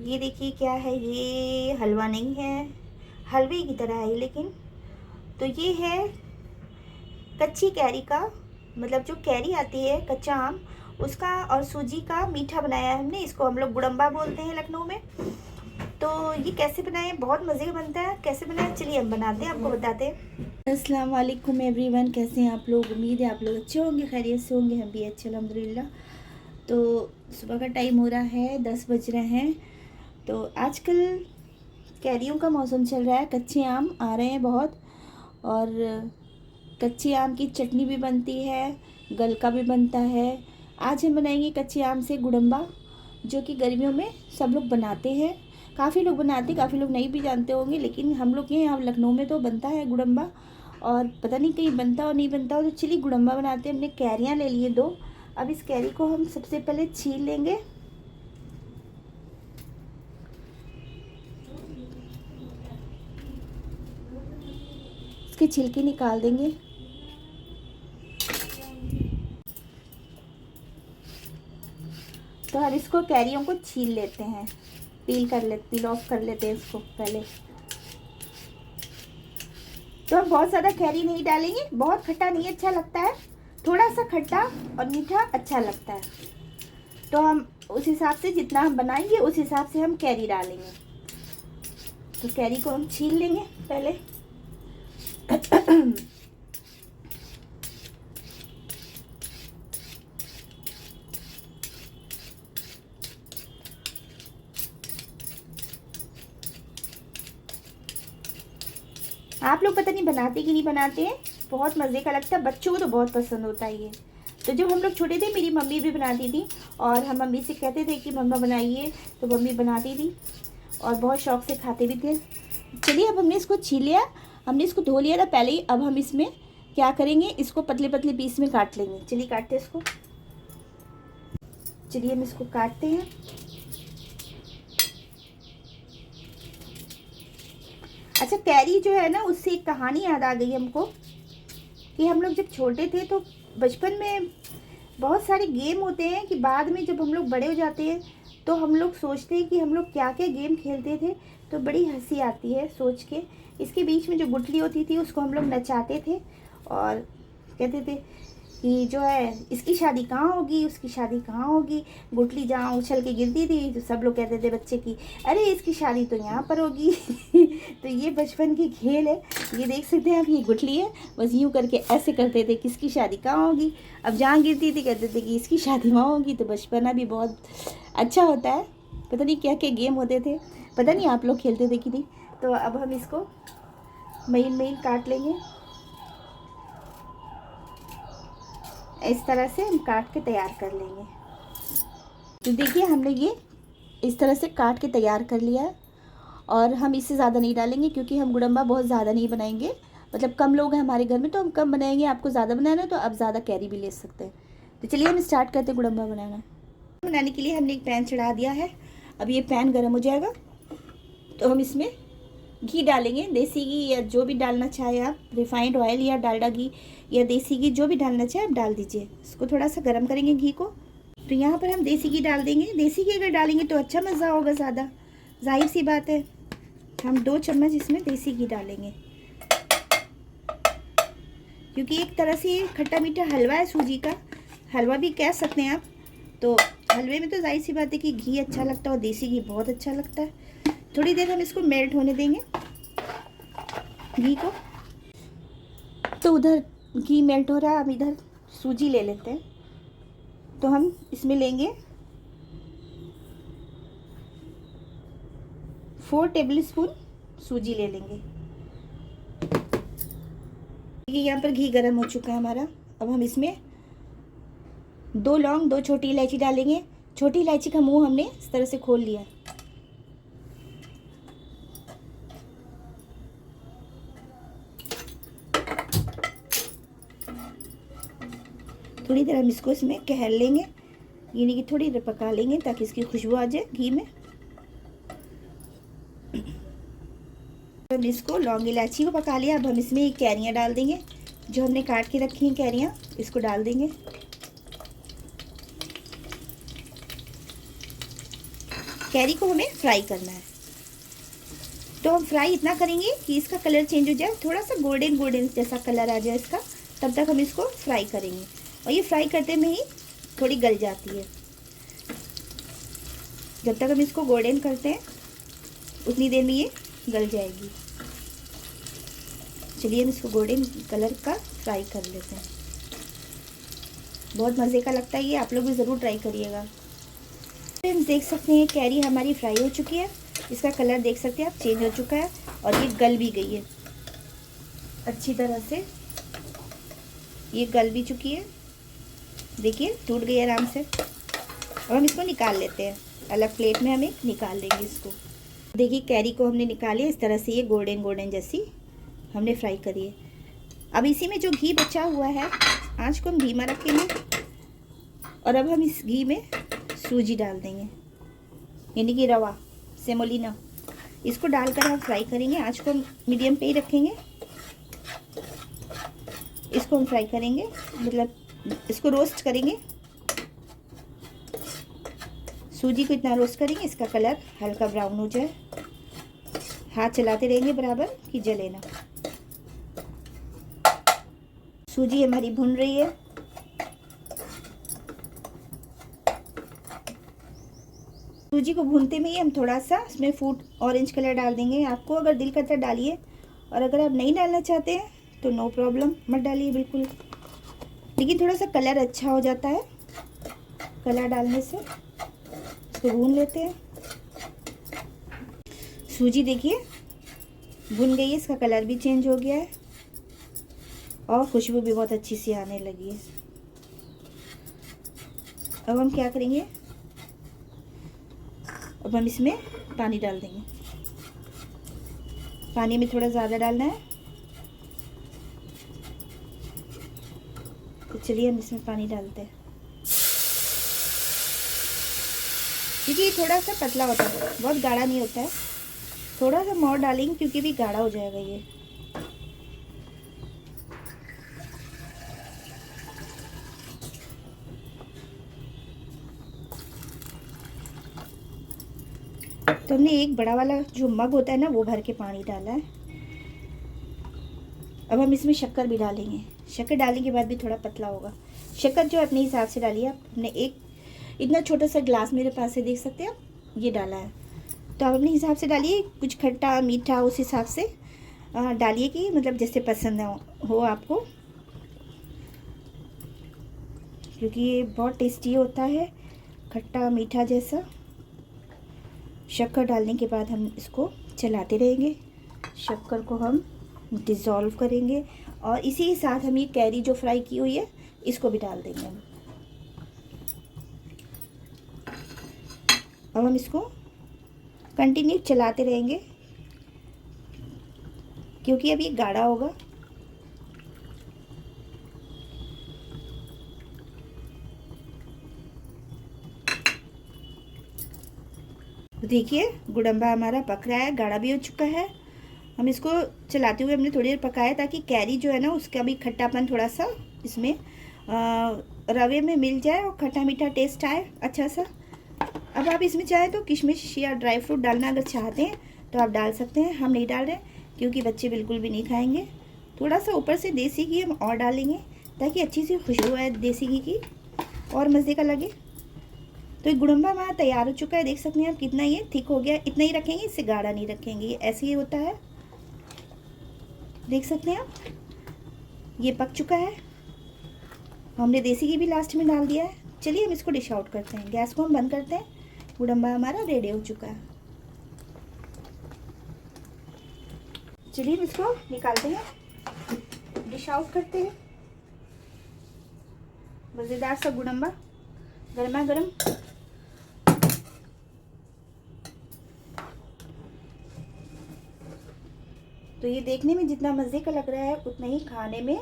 ये देखिए क्या है, ये हलवा नहीं है, हलवे की तरह है लेकिन। तो ये है कच्ची कैरी का, मतलब जो कैरी आती है कच्चा आम, उसका और सूजी का मीठा बनाया है हमने। इसको हम लोग गुड़म्बा बोलते हैं लखनऊ में। तो ये कैसे बनाए, बहुत मज़े का बनता है। कैसे बनाए चलिए हम बनाते हैं, आपको बताते हैं। अस्सलाम वालेकुम एवरीवन, कैसे हैं आप लोग? उम्मीद है आप लोग अच्छे होंगे, खैरियत से होंगे। हम भी अच्छे अल्हम्दुलिल्लाह। तो सुबह का टाइम हो रहा है, 10 बज रहे हैं। तो आजकल कैरियों का मौसम चल रहा है, कच्चे आम आ रहे हैं बहुत, और कच्चे आम की चटनी भी बनती है, गलका भी बनता है। आज हम बनाएंगे कच्चे आम से गुड़म्बा, जो कि गर्मियों में सब लोग बनाते हैं। काफ़ी लोग बनाते हैं, काफ़ी लोग नहीं भी जानते होंगे, लेकिन हम लोग के यहाँ लखनऊ में तो बनता है गुड़म्बा। और पता नहीं कहीं बनता और नहीं बनता हो। तो चलिए गुड़म्बा बनाते हैं। हमने कैरियाँ ले लिए 2। अब इस कैरी को हम सबसे पहले छील लेंगे। इसके छिलके निकाल देंगे। तो हम इसको कैरियों को छील लेते हैं, पील ऑफ कर लेते हैं इसको पहले। तो हम बहुत ज़्यादा कैरी नहीं डालेंगे, बहुत खट्टा नहीं अच्छा लगता है, थोड़ा सा खट्टा और मीठा अच्छा लगता है। तो हम उस हिसाब से, जितना हम बनाएंगे उस हिसाब से हम कैरी डालेंगे। तो कैरी को हम छील लेंगे पहले। आप लोग पता नहीं बनाते कि नहीं बनाते हैं, बहुत मज़े का लगता है, बच्चों को तो बहुत पसंद होता है ये। तो जब हम लोग छोटे थे मेरी मम्मी भी बनाती थी, और हम मम्मी से कहते थे कि मम्मा बनाइए, तो मम्मी बनाती थी और बहुत शौक से खाते भी थे। चलिए अब हमने इसको छील लिया, हमने इसको धो लिया था पहले ही। अब हम इसमें क्या करेंगे, इसको पतले पतले पीस में काट लेंगे। चलिए काटते हैं इसको। चलिए हम इसको काटते हैं। अच्छा, कैरी जो है ना, उससे एक कहानी याद आ गई हमको कि हम लोग जब छोटे थे तो बचपन में बहुत सारे गेम होते हैं कि बाद में जब हम लोग बड़े हो जाते हैं तो हम लोग सोचते हैं कि हम लोग क्या क्या गेम खेलते थे। तो बड़ी हंसी आती है सोच के। इसके बीच में जो गुठली होती थी उसको हम लोग नचाते थे और कहते थे कि जो है इसकी शादी कहाँ होगी, उसकी शादी कहाँ होगी। गुठली जहाँ उछल के गिरती थी तो सब लोग कहते थे बच्चे की, अरे इसकी शादी तो यहाँ पर होगी। तो ये बचपन की खेल है। ये देख सकते हैं आप, ये गुठली है, बस यूँ करके ऐसे करते थे किसकी शादी कहाँ होगी। अब जहाँ गिरती थी कहते थे कि इसकी शादी वहाँ होगी। तो बचपना भी बहुत अच्छा होता है। पता नहीं क्या क्या गेम होते थे, पता नहीं आप लोग खेलते थे कि नहीं। तो अब हम इसको महीन महीन काट लेंगे। इस तरह से हम काट के तैयार कर लेंगे। तो देखिए हमने ये इस तरह से काट के तैयार कर लिया है। और हम इससे ज़्यादा नहीं डालेंगे क्योंकि हम गुड़म्बा बहुत ज़्यादा नहीं बनाएंगे, मतलब कम लोग हैं हमारे घर में तो हम कम बनाएंगे। आपको ज़्यादा बनाना है तो आप ज़्यादा कैरी भी ले सकते हैं। तो चलिए हम स्टार्ट करते हैं गुड़म्बा बनाने के लिए हमने एक पैन चढ़ा दिया है। अब ये पैन गर्म हो जाएगा तो हम इसमें घी डालेंगे, देसी घी या जो भी डालना चाहे आप, रिफाइंड ऑयल या डालडा घी या देसी घी जो भी डालना चाहे आप डाल दीजिए। इसको थोड़ा सा गर्म करेंगे घी को। तो यहाँ पर हम देसी घी डाल देंगे। देसी घी अगर डालेंगे तो अच्छा मज़ा होगा ज़्यादा, जाहिर सी बात है। हम 2 चम्मच इसमें देसी घी डालेंगे क्योंकि एक तरह से ये खट्टा मीठा हलवा है, सूजी का हलवा भी कह सकते हैं आप। तो हलवे में तो जाहिर सी बात है कि घी अच्छा लगता है और देसी घी बहुत अच्छा लगता है। थोड़ी देर हम इसको मेल्ट होने देंगे घी को। तो उधर घी मेल्ट हो रहा है, हम इधर सूजी ले लेते हैं। तो हम इसमें लेंगे 4 टेबलस्पून सूजी ले लेंगे। यहाँ पर घी गर्म हो चुका है हमारा। अब हम इसमें 2 लौंग, 2 छोटी इलायची डालेंगे। छोटी इलायची का मुंह हमने इस तरह से खोल लिया। थोड़ी देर हम इसको इसमें कहर लेंगे, यानी कि थोड़ी देर पका लेंगे ताकि इसकी खुशबू आ जाए घी में। हम इसको लौंग इलायची को पका लिया। अब हम इसमें ये कैरियाँ डाल देंगे, जो हमने काट के रखी हैं कैरियाँ, इसको डाल देंगे। कैरी को हमें फ्राई करना है। तो हम फ्राई इतना करेंगे कि इसका कलर चेंज हो जाए, थोड़ा सा गोल्डन गोल्डन जैसा कलर आ जाए इसका, तब तक हम इसको फ्राई करेंगे। और ये फ्राई करते में ही थोड़ी गल जाती है। जब तक हम इसको गोल्डन करते हैं उतनी देर में ये गल जाएगी। चलिए हम इसको गोल्डन कलर का फ्राई कर लेते हैं। बहुत मज़े का लगता है ये, आप लोग भी ज़रूर ट्राई करिएगा। हम देख सकते हैं कैरी हमारी फ्राई हो चुकी है। इसका कलर देख सकते हैं आप, चेंज हो चुका है और ये गल भी गई है अच्छी तरह से। ये गल भी चुकी है, देखिए टूट गई आराम से। अब हम इसको निकाल लेते हैं, अलग प्लेट में हम एक निकाल लेंगे इसको। देखिए कैरी को हमने निकाली, इस तरह से ये गोल्डन गोल्डन जैसी हमने फ्राई करी है। अब इसी में जो घी बचा हुआ है, आँच को हम धीमा रखेंगे और अब हम इस घी में सूजी डाल देंगे, यानी कि रवा सेमोलिना। इसको डालकर हम फ्राई करेंगे। आँच को हम मीडियम पे ही रखेंगे। इसको हम फ्राई करेंगे, मतलब इसको रोस्ट करेंगे। सूजी को इतना रोस्ट करेंगे इसका कलर हल्का ब्राउन हो जाए। हाथ चलाते रहेंगे बराबर कि जले ना। सूजी हमारी भुन रही है। सूजी को भूनते में ही हम थोड़ा सा इसमें फूड ऑरेंज कलर डाल देंगे। आपको अगर दिल करता है डालिए, और अगर आप नहीं डालना चाहते हैं तो नो प्रॉब्लम, मत डालिए बिल्कुल। लेकिन थोड़ा सा कलर अच्छा हो जाता है कलर डालने से। इसको भून लेते हैं। सूजी देखिए भुन गई है, इसका कलर भी चेंज हो गया है और खुशबू भी बहुत अच्छी सी आने लगी है। अब हम क्या करेंगे, अब हम इसमें पानी डाल देंगे। पानी में थोड़ा ज़्यादा डालना है, तो चलिए हम इसमें पानी डालते हैं। क्योंकि ये थोड़ा सा पतला होता है, बहुत गाढ़ा नहीं होता है। थोड़ा सा और डालेंगे क्योंकि भी गाढ़ा हो जाएगा ये। तो हमने एक बड़ा वाला जो मग होता है ना, वो भर के पानी डाला है। अब हम इसमें शक्कर भी डालेंगे। शक्कर डालने के बाद भी थोड़ा पतला होगा। शक्कर जो अपने हिसाब से डालिए आप। हमने एक इतना छोटा सा ग्लास मेरे पास से देख सकते हैं आप, ये डाला है। तो आप अपने हिसाब से डालिए, कुछ खट्टा मीठा उस हिसाब से डालिए कि मतलब जैसे पसंद हो आपको, क्योंकि ये बहुत टेस्टी होता है खट्टा मीठा जैसा। शक्कर डालने के बाद हम इसको चलाते रहेंगे। शक्कर को हम डिज़ोल्व करेंगे और इसी के साथ हम ये कैरी जो फ्राई की हुई है इसको भी डाल देंगे हम। अब हम इसको कंटिन्यू चलाते रहेंगे क्योंकि अब ये गाढ़ा होगा। तो देखिए गुड़म्बा हमारा पक रहा है, गाढ़ा भी हो चुका है। हम इसको चलाते हुए हमने थोड़ी देर पकाया ताकि कैरी जो है ना उसका भी खट्टापन थोड़ा सा इसमें रवे में मिल जाए और खट्टा मीठा टेस्ट आए अच्छा सा। अब आप इसमें चाहे तो किशमिश या ड्राई फ्रूट डालना अगर चाहते हैं तो आप डाल सकते हैं। हम नहीं डाल रहे क्योंकि बच्चे बिल्कुल भी नहीं खाएंगे। थोड़ा सा ऊपर से देसी घी हम और डालेंगे ताकि अच्छी सी खुशबू आए देसी घी की और मज़े का लगे। तो ये गुड़म्बा हमारा तैयार हो चुका है। देख सकते हैं आप कितना ये थिक हो गया। इतना ही रखेंगे, इससे गाढ़ा नहीं रखेंगे, ये ऐसे ही होता है। देख सकते हैं आप ये पक चुका है। हमने देसी घी भी लास्ट में डाल दिया है। चलिए हम इसको डिश आउट करते हैं। गैस को हम बंद करते हैं। गुड़म्बा हमारा रेडी हो चुका है। चलिए हम इसको निकालते हैं, डिश आउट करते हैं। मज़ेदार सा गुड़म्बा गर्मा गर्म। तो ये देखने में जितना मज़े का लग रहा है उतना ही खाने में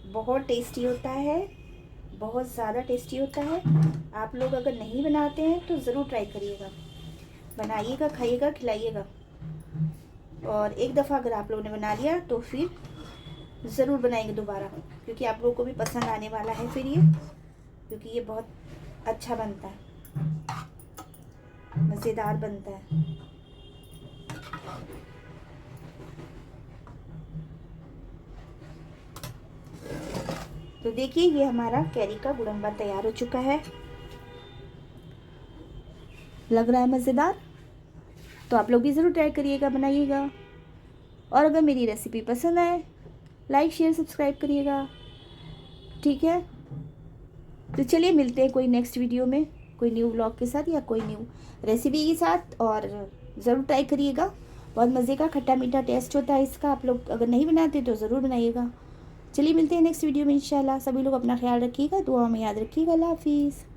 बहुत टेस्टी होता है, बहुत ज़्यादा टेस्टी होता है। आप लोग अगर नहीं बनाते हैं तो ज़रूर ट्राई करिएगा, बनाइएगा, खाइएगा, खिलाइएगा। और एक दफ़ा अगर आप लोगों ने बना लिया तो फिर ज़रूर बनाएंगे दोबारा, क्योंकि आप लोगों को भी पसंद आने वाला है फिर ये, क्योंकि ये बहुत अच्छा बनता है। मज़ेदार बनता है। तो देखिए ये हमारा कैरी का गुड़म्बा तैयार हो चुका है। लग रहा है मज़ेदार। तो आप लोग भी ज़रूर ट्राई करिएगा, बनाइएगा। और अगर मेरी रेसिपी पसंद आए, लाइक शेयर सब्सक्राइब करिएगा, ठीक है। तो चलिए मिलते हैं कोई नेक्स्ट वीडियो में, कोई न्यू व्लॉग के साथ या कोई न्यू रेसिपी के साथ। और ज़रूर ट्राई करिएगा, बहुत मज़े का खट्टा मीठा टेस्ट होता है इसका। आप लोग अगर नहीं बनाते तो ज़रूर बनाइएगा। चलिए मिलते हैं नेक्स्ट वीडियो में इंशाल्लाह। सभी लोग अपना ख्याल रखिएगा, दुआ में याद रखिएगा। अल्लाह हाफिज़।